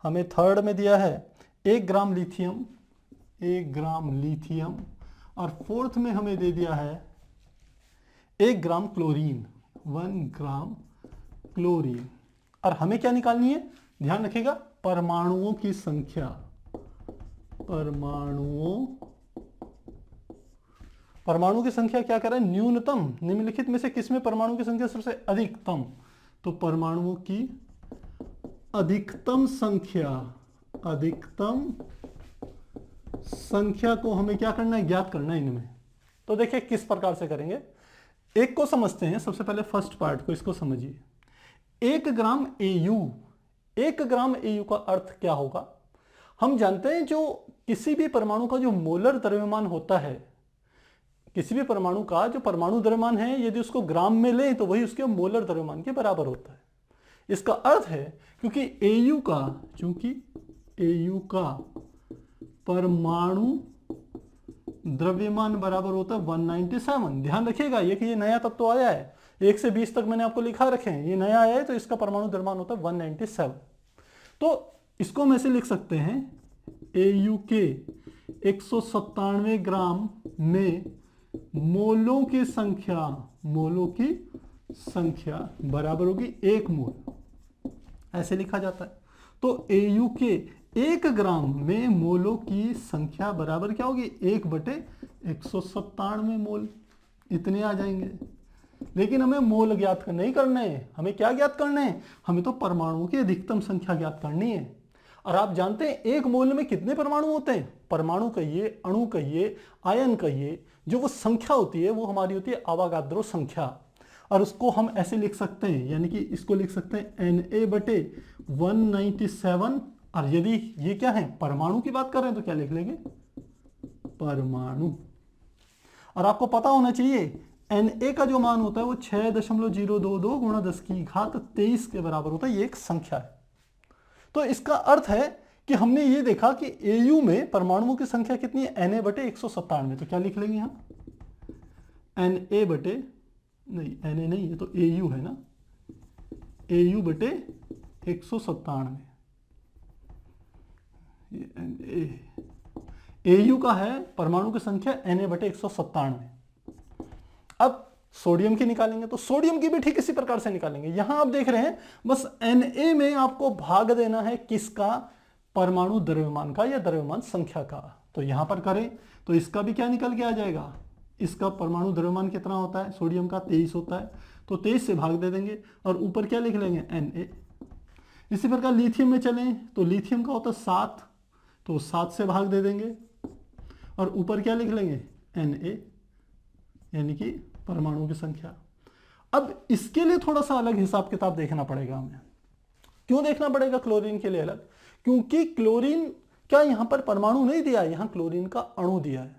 S1: हमें थर्ड में दिया है 1 ग्राम लिथियम, 1 ग्राम लिथियम। और फोर्थ में हमें दे दिया है 1 ग्राम क्लोरीन, 1 ग्राम क्लोरीन। और हमें क्या निकालनी है, ध्यान रखिएगा, परमाणुओं की संख्या, परमाणु की संख्या क्या कर रहा है, न्यूनतम। निम्नलिखित में से किसमें परमाणु की संख्या सबसे अधिकतम, तो परमाणुओं की अधिकतम संख्या को हमें क्या करना है, ज्ञात करना है इनमें। तो देखिए किस प्रकार से करेंगे, एक को समझते हैं। सबसे पहले फर्स्ट पार्ट को, इसको समझिए। 1 ग्राम AU, 1 ग्राम AU का अर्थ क्या होगा, हम जानते हैं जो किसी भी परमाणु का जो मोलर द्रव्यमान होता है, किसी भी परमाणु का जो परमाणु द्रव्यमान है, यदि उसको ग्राम में लें तो वही उसके मोलर द्रव्यमान के बराबर होता है। इसका अर्थ है क्योंकि एयू का परमाणु द्रव्यमान बराबर होता है 197। ध्यान रखिएगा ये कि ये नया तत्व आया है, 1 से 20 तक मैंने आपको लिखा रखे हैं, ये नया आया है तो इसका परमाणु द्रव्यमान होता है 197। तो इसको हम ऐसे लिख सकते हैं एयू के 197 ग्राम में मोलों की संख्या बराबर होगी 1 मोल, ऐसे लिखा जाता है। तो एयू के 1 ग्राम में मोलों की संख्या बराबर क्या होगी 1/197 मोल, इतने आ जाएंगे। लेकिन हमें मोल ज्ञात नहीं करने हैं, हमें क्या ज्ञात करने हैं, हमें तो परमाणुओं की अधिकतम संख्या ज्ञात करनी है। और आप जानते हैं 1 मोल में कितने परमाणु होते हैं, परमाणु कहिए, अणु कहिए, आयन कहिए, जो वो संख्या होती है वो हमारी होती है अवागाद्रो संख्या। और उसको हम ऐसे लिख सकते हैं, यानी कि इसको लिख सकते हैं Na/197। और यदि ये क्या है परमाणु की बात कर रहे हैं तो क्या लिख लेंगे परमाणु। और आपको पता होना चाहिए Na का जो मान होता है वो 6.022 गुणा 10⁻23 के बराबर होता है, ये एक संख्या है। तो इसका अर्थ है कि हमने ये देखा कि Au में परमाणुओं की संख्या कितनी है Na/197। तो क्या लिख लेंगे यहां Na नहीं, ये तो Au है ना, Au/197। Au का है परमाणु की संख्या Na/197। अब सोडियम की निकालेंगे तो सोडियम की भी ठीक इसी प्रकार से निकालेंगे। यहां आप देख रहे हैं बस Na में आपको भाग देना है किसका, परमाणु द्रव्यमान का या द्रव्यमान संख्या का। तो यहां पर करें तो इसका भी क्या निकल के आ जाएगा, इसका परमाणु द्रव्यमान कितना होता है सोडियम का 23 होता है, तो 23 से भाग दे देंगे और ऊपर क्या लिख लेंगे Na। इसी प्रकार लिथियम में चलें तो लिथियम का होता है 7, तो 7 से भाग दे देंगे और ऊपर क्या लिख लेंगे Na, यानी कि परमाणुओं की संख्या। अब इसके लिए थोड़ा सा अलग हिसाब किताब देखना पड़ेगा हमें। क्यों देखना पड़ेगा क्लोरीन के लिए अलग, क्योंकि क्लोरीन क्या यहां पर परमाणु नहीं दिया है, यहां क्लोरीन का अणु दिया है।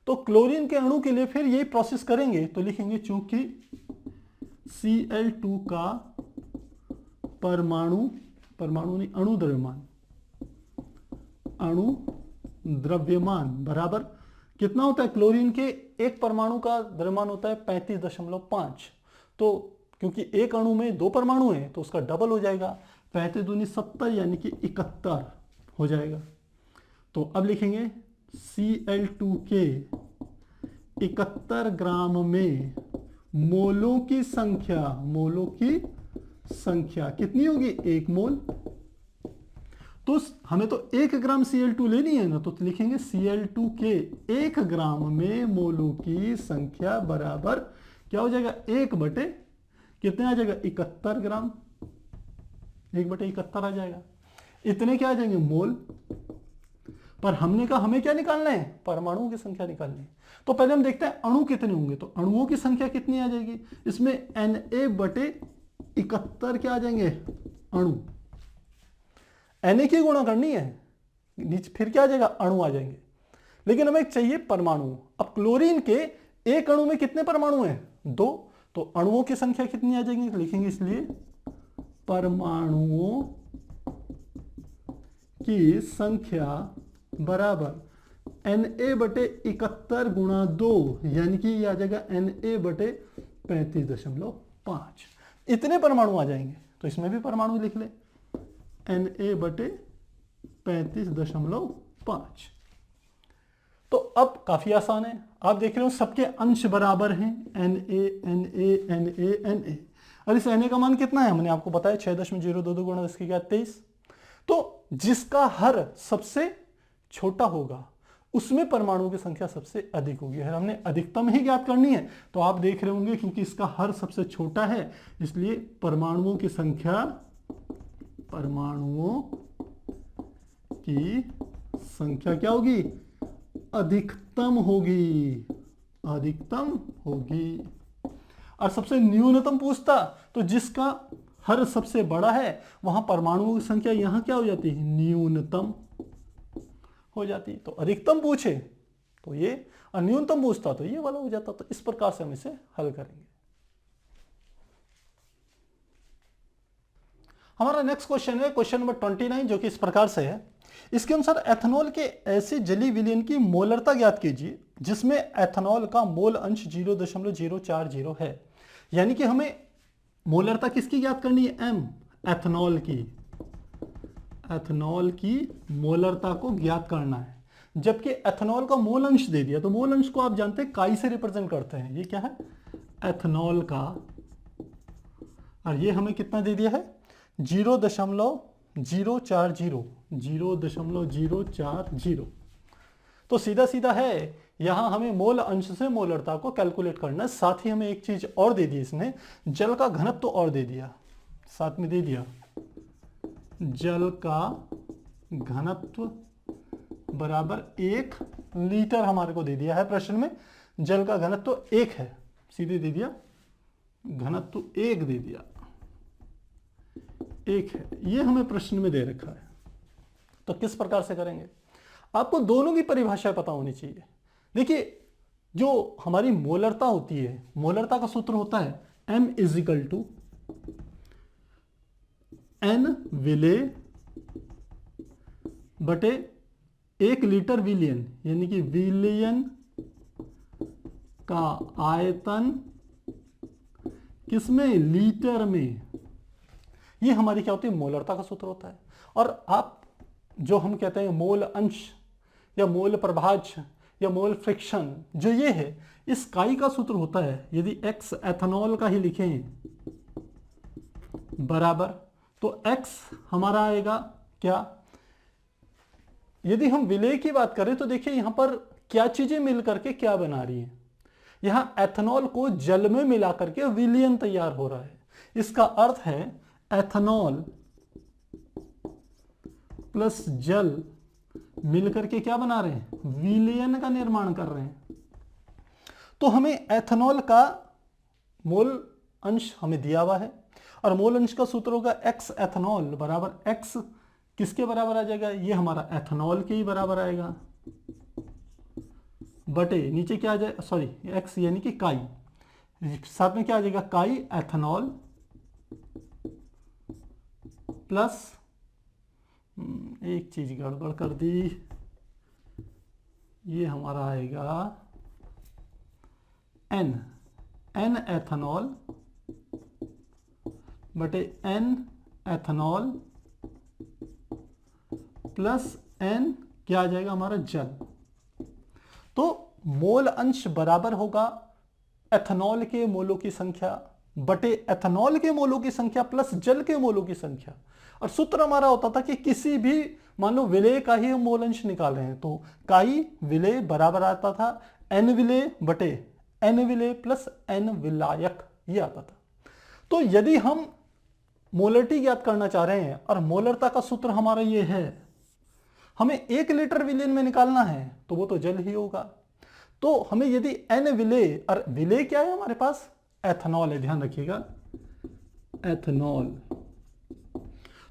S1: तो क्लोरीन के अणु के लिए फिर यही प्रोसेस करेंगे, तो लिखेंगे चूंकि Cl2 का परमाणु नहीं अणु द्रव्यमान बराबर कितना होता है, क्लोरीन के एक परमाणु का द्रव्यमान होता है 35.5। तो क्योंकि एक अणु में 2 परमाणु हैं तो उसका डबल हो जाएगा, 35 दूनी 70 यानी कि 71 हो जाएगा। तो अब लिखेंगे Cl2 के 71 ग्राम में मोलों की संख्या कितनी होगी 1 मोल। तो हमें तो 1 ग्राम Cl2 लेनी है ना, तो लिखेंगे Cl2 के 1 ग्राम में मोलों की संख्या बराबर क्या हो जाएगा 1 कितने आ जाएगा 71 ग्राम, 1/71 आ जाएगा। इतने क्या आ जाएंगे मोल। पर हमने कहा हमें क्या निकालना है, परमाणुओं की संख्या निकालनी है। तो पहले हम देखते हैं अणु कितने होंगे, तो अणुओं की संख्या कितनी आ जाएगी, इसमें Na/71 क्या आ जाएंगे अणु, Na की गुणा करनी है, नीचे फिर क्या आ जाएगा अणु आ जाएंगे। लेकिन हमें चाहिए परमाणु। अब क्लोरीन के एक अणु में कितने परमाणु हैं 2, तो अणुओं की संख्या कितनी आ जाएगी, लिखेंगे इसलिए परमाणुओं की संख्या बराबर Na/71 गुणा 2, यानी कि ये आ जाएगा Na/35.5। इतने परमाणु आ जाएंगे। तो इसमें भी परमाणु लिख ले Na/35.5। तो अब काफी आसान है, आप देख रहे हो सबके अंश बराबर हैं Na। और इस Na का मान कितना है, हमने आपको बताया 6.022 गुणा 10⁻23। तो जिसका हर सबसे छोटा होगा उसमें परमाणुओं की संख्या सबसे अधिक होगी। अगर हमने अधिकतम ही ज्ञात करनी है तो आप देख रहे होंगे क्योंकि इसका हर सबसे छोटा है इसलिए परमाणुओं की क्या होगी अधिकतम होगी। और सबसे न्यूनतम पूछता तो जिसका हर सबसे बड़ा है वहां परमाणुओं की संख्या यहां क्या हो जाती है न्यूनतम हो जाती है। तो अधिकतम पूछे तो ये और न्यूनतम पूछता तो ये वाला हो जाता। तो इस प्रकार से हम इसे हल करेंगे। हमारा नेक्स्ट क्वेश्चन है क्वेश्चन नंबर 29, जो कि इस प्रकार से है। इसके अनुसार एथेनॉल के ऐसे जलीय विलयन की मोलरता ज्ञात कीजिए जिसमें एथेनॉल का मोल अंश 0.040 है। यानी कि हमें मोलरता किसकी ज्ञात करनी है? एम, एथेनॉल की। एथेनॉल की मोलरता को ज्ञात करना है। जबकि एथेनॉल का मोल अंश दे दिया, तो मोल अंश को आप जानते हैं काई से रिप्रेजेंट करते हैं। ये क्या है? एथेनॉल का। और ये हमें कितना दे दिया है? 0.040। तो सीधा सीधा है, यहां हमें मोल अंश से मोलरता को कैलकुलेट करना है। साथ ही हमें एक चीज और दे दी इसने, जल का घनत्व तो और दे दिया, साथ में दे दिया जल का घनत्व बराबर 1 लीटर हमारे को दे दिया है प्रश्न में। जल का घनत्व 1 है, सीधे दे दिया, घनत्व 1 दे दिया, 1 है, ये हमें प्रश्न में दे रखा है। तो किस प्रकार से करेंगे? आपको दोनों की परिभाषा पता होनी चाहिए। देखिए, जो हमारी मोलरता होती है, मोलरता का सूत्र होता है M = N विलेय बटे 1 लीटर विलयन, यानी कि विलयन का आयतन किसमें? लीटर में। ये हमारी क्या होती है? मोलरता का सूत्र होता है। और आप जो हम कहते हैं मोल अंश या मोल प्रभाज्य या मोल फ्रिक्शन, जो ये है, इस काई का सूत्र होता है। यदि x एथेनॉल का ही लिखें बराबर, तो x हमारा आएगा क्या? यदि हम विलेय की बात करें तो देखिए यहां पर क्या चीजें मिलकर के क्या बना रही हैं। यहां एथेनॉल को जल में मिला करके विलयन तैयार हो रहा है। इसका अर्थ है एथेनॉल प्लस जल मिलकर के क्या बना रहे हैं? विलयन का निर्माण कर रहे हैं। तो हमें एथेनॉल का मोल अंश हमें दिया हुआ है, और मोल अंश का सूत्र होगा x एथेनॉल बराबर x किसके बराबर आ जाएगा? ये हमारा एथेनॉल के ही बराबर आएगा, बटे नीचे क्या आ जाए, सॉरी x यानी कि काई, साथ में क्या आ जाएगा? काई एथेनॉल प्लस, एक चीज गड़बड़ कर दी, ये हमारा आएगा n एथेनॉल बटे n एथेनॉल प्लस n क्या आ जाएगा? हमारा जल। तो मोल अंश बराबर होगा एथेनॉल के मोलों की संख्या बटे एथेनॉल के मोलों की संख्या प्लस जल के मोलों की संख्या। और सूत्र हमारा होता था कि किसी भी, मान लो विलेय का ही हम मोल अंश निकाल रहे हैं, तो काई विलेय बराबर आता था n विलेय बटे n विलेय प्लस n विलायक, ये आता था। तो यदि हम मोलरिटी ज्ञात करना चाह रहे हैं और मोलरता का सूत्र हमारा ये है, हमें 1 लीटर विलयन में निकालना है, तो वो तो जल ही होगा। तो हमें यदि n विलेय, और विलेय क्या है हमारे पास? एथेनॉल है, ध्यान रखिएगा, एथेनॉल।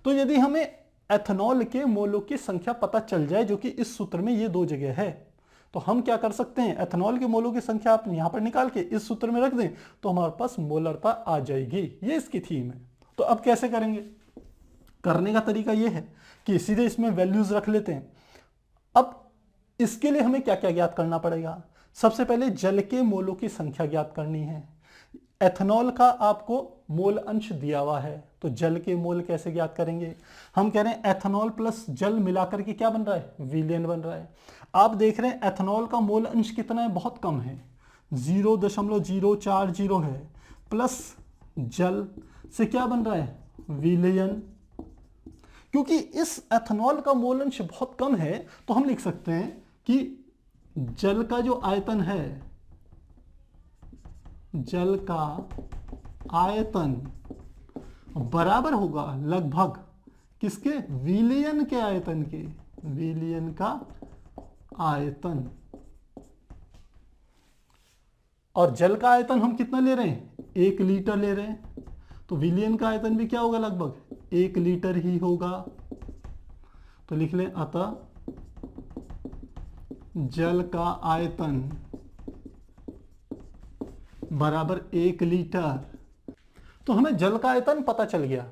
S1: तो यदि हमें एथेनॉल के मोलों की संख्या पता चल जाए, जो कि इस सूत्र में ये 2 जगह है, तो हम क्या कर सकते हैं? एथेनॉल के मोलों की संख्या आप यहां पर निकाल के इस सूत्र में रख दें, तो हमारे पास मोलरता आ जाएगी। ये इसकी थीम है। तो अब कैसे करेंगे? करने का तरीका ये है कि सीधे इसमें वैल्यूज रख लेते हैं। अब इसके लिए हमें क्या क्या ज्ञात करना पड़ेगा? सबसे पहले जल के मोलों की संख्या ज्ञात करनी है। एथेनॉल का आपको मोल अंश दिया हुआ है, तो जल के मोल कैसे ज्ञात करेंगे? हम कह रहे हैं एथेनॉल प्लस जल मिलाकर के क्या बन रहा है? विलयन बन रहा है। आप देख रहे हैं एथेनॉल का मोल अंश कितना है? बहुत कम है, 0.040 है, प्लस जल से क्या बन रहा है? विलयन। क्योंकि इस एथेनॉल का मोल अंश बहुत कम है, तो हम लिख सकते हैं कि जल का जो आयतन है, जल का आयतन बराबर होगा लगभग किसके? विलयन के आयतन के, विलयन का आयतन। और जल का आयतन हम कितना ले रहे हैं? 1 लीटर ले रहे हैं, तो विलयन का आयतन भी क्या होगा? लगभग 1 लीटर ही होगा। तो लिख लें, अतः जल का आयतन बराबर 1 लीटर। तो हमें जल का आयतन पता चल गया।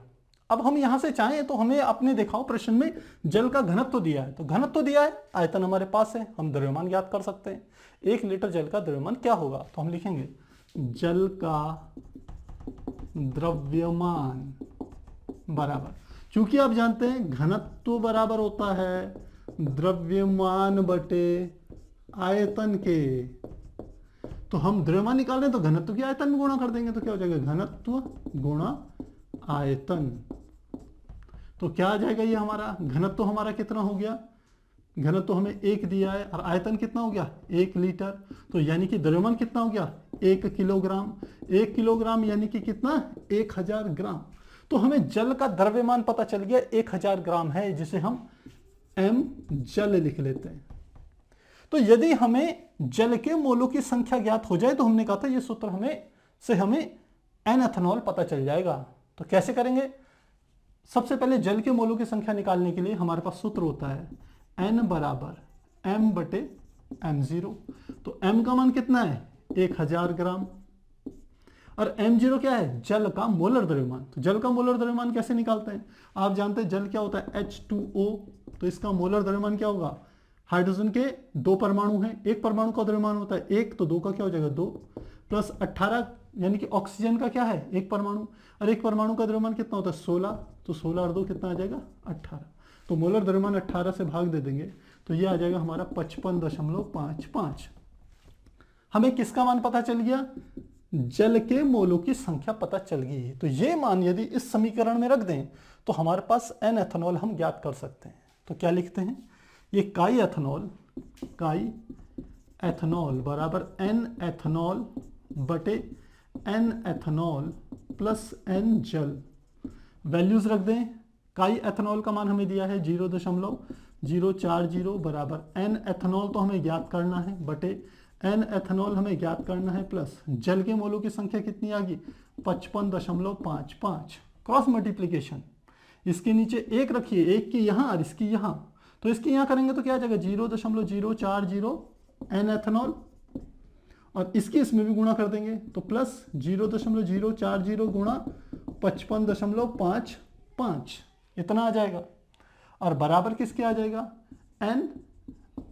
S1: अब हम यहां से चाहें तो हमें आपने देखा हो प्रश्न में जल का घनत्व दिया है, तो घनत्व दिया है, आयतन हमारे पास है, हम द्रव्यमान ज्ञात कर सकते हैं। 1 लीटर जल का द्रव्यमान क्या होगा, तो हम लिखेंगे जल का द्रव्यमान बराबर, क्योंकि आप जानते हैं घनत्व बराबर होता है द्रव्यमान बटे आयतन के, तो हम द्रव्यमान निकाल रहे हैं तो घनत्व की आयतन में गुणा कर देंगे, तो क्या हो जाएगा घनत्व गुणा आयतन। तो क्या आ जाएगा, ये हमारा घनत्व हमारा कितना हो गया, घनत्व हमें 1 दिया है और आयतन कितना हो गया 1 लीटर, तो यानी कि द्रव्यमान कितना हो गया 1 किलोग्राम। 1 किलोग्राम यानी कि कितना 1000 ग्राम। तो हमें जल का द्रव्यमान पता चल गया 1000 ग्राम है, जिसे हम m जल लिख लेते हैं। तो यदि हमें जल के मोलों की संख्या ज्ञात हो जाए तो हमने कहा था ये सूत्र हमें n एथेनॉल पता चल जाएगा। तो कैसे करेंगे, सबसे पहले जल के मोलों की संख्या निकालने के लिए हमारे पास सूत्र होता है n बराबर m बटे m0। तो m का मान कितना है 1000 ग्राम और m0 क्या है जल का मोलर द्रव्यमान। तो जल का मोलर द्रव्यमान कैसे निकालते हैं, आप जानते हैं जल क्या होता है H2O, तो इसका मोलर द्रव्यमान क्या होगा, हाइड्रोजन के 2 परमाणु हैं, एक परमाणु का द्रव्यमान होता है 1, तो 2 का क्या हो जाएगा 2 प्लस 18, यानी कि ऑक्सीजन का क्या है एक परमाणु, और एक परमाणु का द्रव्यमान कितना होता है 16, तो 16 और 2 कितना आ जाएगा 18, तो मोलर द्रव्यमान 18 से भाग दे देंगे तो ये आ जाएगा हमारा 55.55। हमें किसका मान पता चल गया, जल के मोलों की संख्या पता चल गई है। तो ये मान यदि इस समीकरण में रख दें तो हमारे पास n एथेनॉल हम ज्ञात कर सकते हैं। तो क्या लिखते हैं, ये काई एथेनॉल बराबर n एथेनॉल बटे n एथेनॉल प्लस n जल। वैल्यूज रख दें, काई एथेनॉल का मान हमें दिया है 0.040 बराबर n एथेनॉल तो हमें ज्ञात करना है बटे n एथेनॉल हमें ज्ञात करना है प्लस जल के मोलों की संख्या कितनी आ गई 55.55। क्रॉस मल्टीप्लीकेशन, इसके नीचे 1 रखिए, 1 की यहाँ और इसकी यहाँ, तो इसके यहाँ करेंगे तो क्या आ जाएगा 0.040 n एथेनॉल और इसकी इसमें भी गुणा कर देंगे तो प्लस 0.040 गुणा 55.55 इतना आ जाएगा, और बराबर किसके आ जाएगा n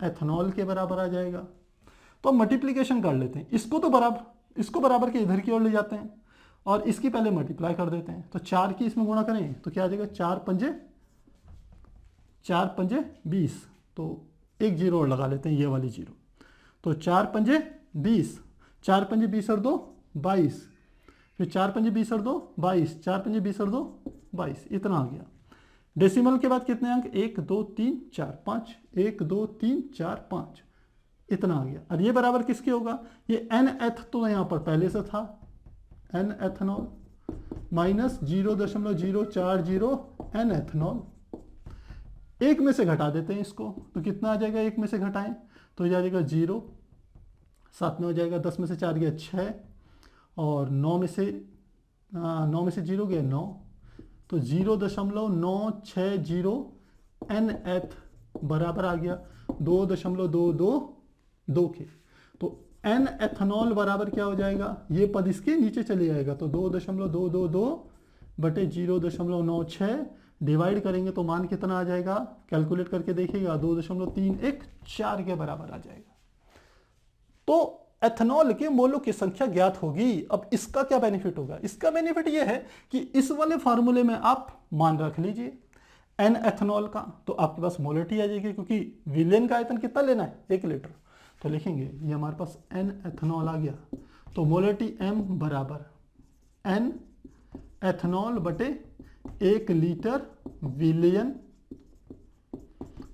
S1: एथेनॉल के बराबर आ जाएगा। तो मल्टीप्लीकेशन कर लेते हैं, इसको बराबर के इधर की ओर ले जाते हैं और इसकी पहले मल्टीप्लाई कर देते हैं, तो 4 की इसमें गुणा करें तो क्या आ जाएगा 4 पंजे 20, तो एक जीरो और लगा लेते हैं ये वाली जीरो, तो 4 पंजे 20, 4 पंजे 20 और 2 22, फिर 4 पंजे 20 और 2 22, 4 पंजे 20 और 2 22, इतना आ गया। डेसिमल के बाद कितने अंक 1 2 3 4 5, 1 2 3 4 5 इतना आ गया, और ये बराबर किसके होगा, ये n एथ तो यहाँ पर पहले से था n ethanol minus 0.040 n ethanol, एक में से घटा देते हैं इसको, तो कितना आ जाएगा एक में से घटाएं तो ये आ जाएगा 0, 7 में हो जाएगा, 10 में से 4 गया 6 और 9 में से 0 गया 9, तो 0.960 n एथ बराबर आ गया 2.222 के, तो n एथेनॉल बराबर क्या हो जाएगा, ये पद इसके नीचे चले जाएगा, तो 2.222 बटे 0.96 डिवाइड करेंगे तो मान कितना आ जाएगा, कैलकुलेट करके देखिएगा 2.314 के बराबर आ जाएगा। तो एथेनॉल के मोलों की संख्या ज्ञात होगी। अब इसका क्या बेनिफिट होगा, इसका बेनिफिट यह है कि इस वाले फार्मूले में आप मान रख लीजिए n एथेनॉल का, तो आपके पास मोलरिटी आ जाएगी, क्योंकि विलेन का आयतन कितना लेना है 1 लीटर, तो लिखेंगे ये हमारे पास n एथेनॉल आ गया, तो मोलरिटी m बराबर n एथेनॉल बटे 1 लीटर विलियन,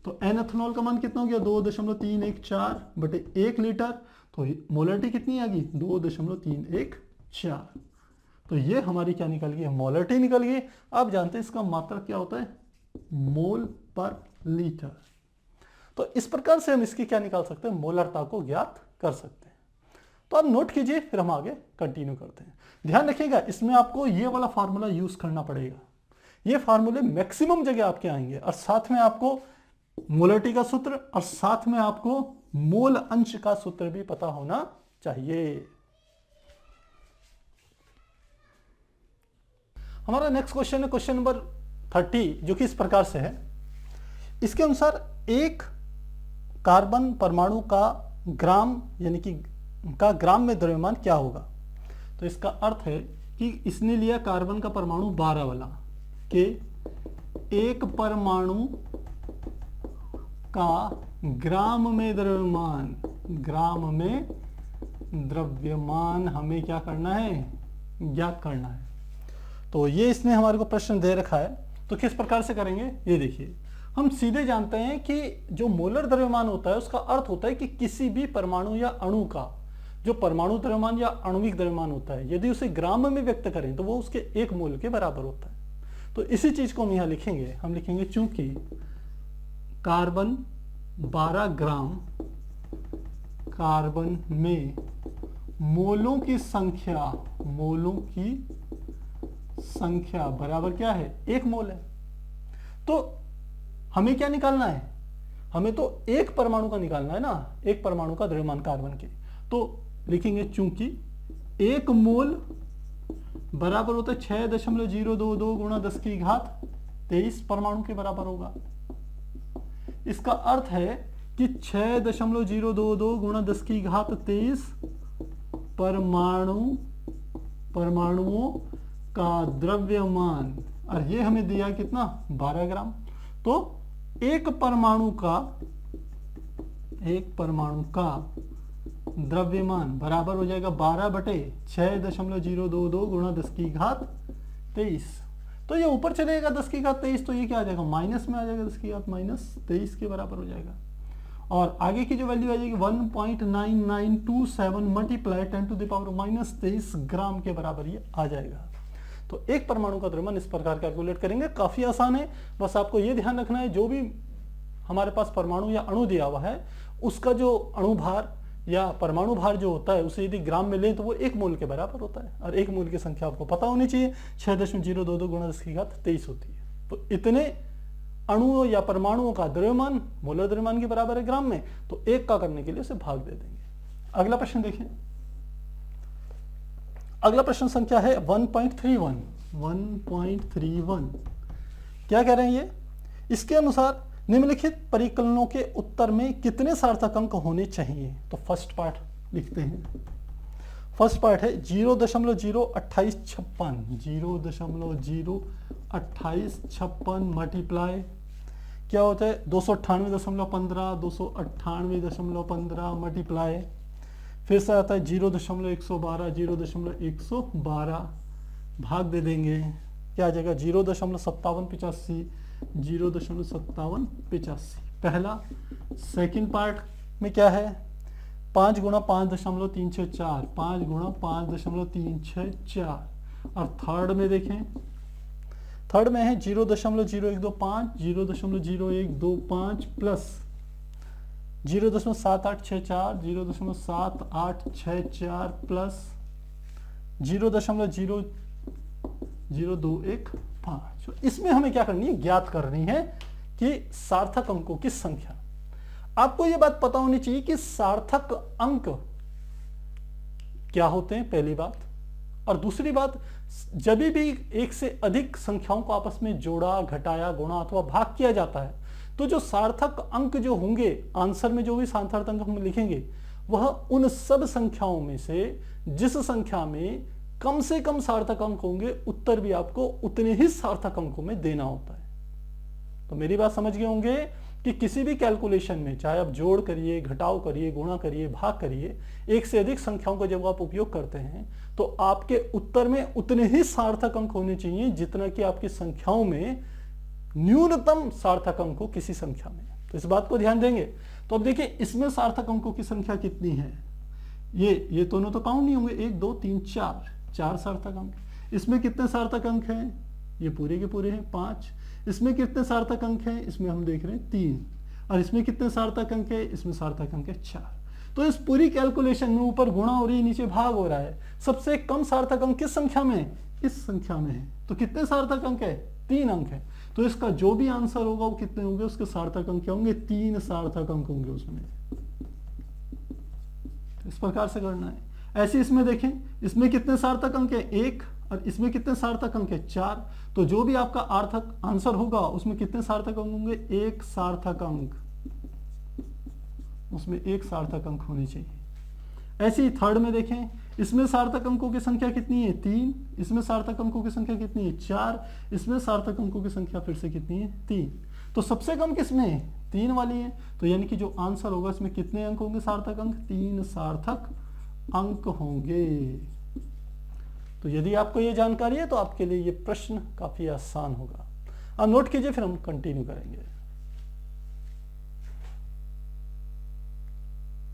S1: तो n एथेनॉल का मान कितना हो गया 2.314 बटे 1 लीटर, तो मोलरिटी कितनी आ गई 2.314, तो ये हमारी क्या निकल गई, मोलरिटी निकल गई। आप जानते हैं इसका मात्रक क्या होता है मोल पर लीटर, तो इस प्रकार से हम इसकी क्या निकाल सकते हैं मोलरता को ज्ञात कर सकते हैं। तो आप नोट कीजिए, फिर हम आगे कंटिन्यू करते हैं। ध्यान रखिएगा इसमें आपको ये वाला फार्मूला यूज करना पड़ेगा, ये फार्मूले मैक्सिमम जगह आपके आएंगे, और साथ में आपको मोलरिटी का सूत्र और साथ में आपको मोल अंश का सूत्र भी पता होना चाहिए। हमारा नेक्स्ट क्वेश्चन है क्वेश्चन नंबर 30 जो कि इस प्रकार से है, इसके अनुसार एक कार्बन परमाणु का ग्राम यानी कि का ग्राम में द्रव्यमान क्या होगा। तो इसका अर्थ है कि इसने लिया कार्बन का परमाणु 12 वाला कि एक परमाणु का ग्राम में द्रव्यमान हमें क्या करना है, ज्ञात करना है। तो ये इसने हमारे को प्रश्न दे रखा है, तो किस प्रकार से करेंगे ये देखिए। हम सीधे जानते हैं कि जो मोलर द्रव्यमान होता है उसका अर्थ होता है कि किसी भी परमाणु या अणु का जो परमाणु द्रव्यमान या आणविक द्रव्यमान होता है, यदि उसे ग्राम में व्यक्त करें तो वो उसके 1 मोल के बराबर होता है। तो इसी चीज को हम यहां लिखेंगे, हम लिखेंगे चूंकि कार्बन 12 ग्राम कार्बन में मोलों की संख्या बराबर क्या है, 1 मोल है। तो हमें क्या निकालना है, हमें तो एक परमाणु का निकालना है ना, एक परमाणु का द्रव्यमान कार्बन के। तो लिखेंगे चूंकि 1 मोल बराबर होता है 6.022 गुणा 10 की घात 23 परमाणु के बराबर होगा। इसका अर्थ है कि 6.022 गुणा 10 की घात 23 परमाणुओं का द्रव्यमान, और ये हमें दिया कितना 12 ग्राम। तो एक परमाणु का द्रव्यमान बराबर हो जाएगा 12/6.022 गुणा 10 की घात 23। तो ये ऊपर चलेगा 10 की घात 23, तो ये क्या आ जाएगा माइनस में आ जाएगा, 10 की घात -23 के बराबर हो जाएगा। और आगे की जो वैल्यू आ जाएगी 1.9927 मल्टीप्लाई 10⁻23 ग्राम के बराबर ये आ जाएगा। तो एक परमाणु का द्रव्यमान इस प्रकार कैलकुलेट करेंगे, काफी आसान है। बस आपको ये ध्यान रखना है जो भी हमारे पास परमाणु या अणु दिया हुआ है उसका जो अणु भार या परमाणु भार जो होता है उसे यदि ग्राम में लें तो वो 1 मोल के बराबर होता है, और 1 मोल की संख्या आपको पता होनी चाहिए 6.022 गुणा 10 की घात 23 होती है। तो इतने अणुओं या परमाणुओं का द्रव्यमान मोलर द्रव्यमान के बराबर है ग्राम में, तो 1 का करने के लिए उसे भाग दे देंगे। अगला प्रश्न देखें, अगला प्रश्न संख्या है 1.31। क्या कह रहे हैं ये, इसके अनुसार निम्नलिखित परिकलनों के उत्तर में कितने सार्थक अंक होने चाहिए। तो फर्स्ट पार्ट लिखते हैं। फर्स्ट पार्ट है 0.02856 मल्टीप्लाई क्या होता है 298.15 298.15 मल्टीप्लाई, फिर से आता है 0.112 0.112 भाग दे देंगे, क्या आ जाएगा 0.5785 0.5785। पहला। सेकंड पार्ट में क्या है 5 गुणा 5.364 5 गुणा 5.364। और थर्ड में देखें, थर्ड में है 0.0125 0.0125 प्लस 0.7864 0.7864 प्लस 0.00215। इसमें हमें क्या करनी है, ज्ञात करनी है कि सार्थक अंकों की संख्या। आपको यह बात पता होनी चाहिए कि सार्थक अंक क्या होते हैं, पहली बात। और दूसरी बात, जब भी एक से अधिक संख्याओं को आपस में जोड़ा, घटाया, गुणा अथवा भाग किया जाता है तो जो सार्थक अंक जो होंगे, आंसर में जो भी सार्थक अंक हम लिखेंगे वह उन सब संख्याओं में से जिस संख्या में कम से कम सार्थक अंक होंगे, उत्तर भी आपको उतने ही सार्थक अंकों में देना होता है। तो मेरी बात समझ गए होंगे कि किसी भी कैलकुलेशन में, चाहे आप जोड़ करिए, घटाव करिए, गुणा करिए, भाग करिए, एक से अधिक संख्याओं का जब आप उपयोग करते हैं तो आपके उत्तर में उतने ही सार्थक अंक होने चाहिए जितना कि आपकी संख्याओं में न्यूनतम सार्थक अंक हो किसी संख्या में। तो इस बात को ध्यान देंगे। तो अब देखिए इसमें सार्थक अंकों की संख्या कितनी है, ये दोनों तो काउंट नहीं होंगे, 1 2 3 4 सार्थक अंक। इसमें कितने सार्थक अंक हैं, ये पूरे के पूरे हैं 5। इसमें कितने सार्थक अंक हैं, इसमें हम देख रहे हैं 3। और इसमें कितने सार्थक अंक है, इसमें सार्थक अंक है 4। तो इस पूरी कैलकुलेशन में ऊपर गुणा हो रही है, नीचे भाग हो रहा है। सबसे कम सार्थक अंक किस संख्या में है, इस संख्या में है। तो कितने सार्थक अंक है, 3 अंक है। तो इसका जो भी आंसर होगा वो कितने होंगे, उसके सार्थक अंक क्या होंगे, 3 सार्थक अंक होंगे उसमें। इस प्रकार से करना है। ऐसे इसमें देखें, इसमें कितने सार्थक अंक है, 1 और इसमें कितने सार्थक अंक है 4। तो जो भी आपका आर्थक आंसर होगा उसमें कितने सार्थक अंक होंगे, एक सार्थक अंक, उसमें एक सार्थक अंक होने चाहिए। ऐसे ही थर्ड में देखें, इसमें सार्थक अंकों की संख्या कितनी है 3, इसमें सार्थक अंकों की संख्या कितनी है 4, इसमें सार्थक अंकों की संख्या फिर से कितनी है 3। तो सबसे कम किसमें है 3 वाली है। तो यानी कि जो आंसर होगा इसमें कितने अंक होंगे सार्थक अंक, 3 सार्थक अंक होंगे। तो यदि आपको ये जानकारी है तो आपके लिए ये प्रश्न काफी आसान होगा। अब नोट कीजिए, फिर हम कंटिन्यू करेंगे।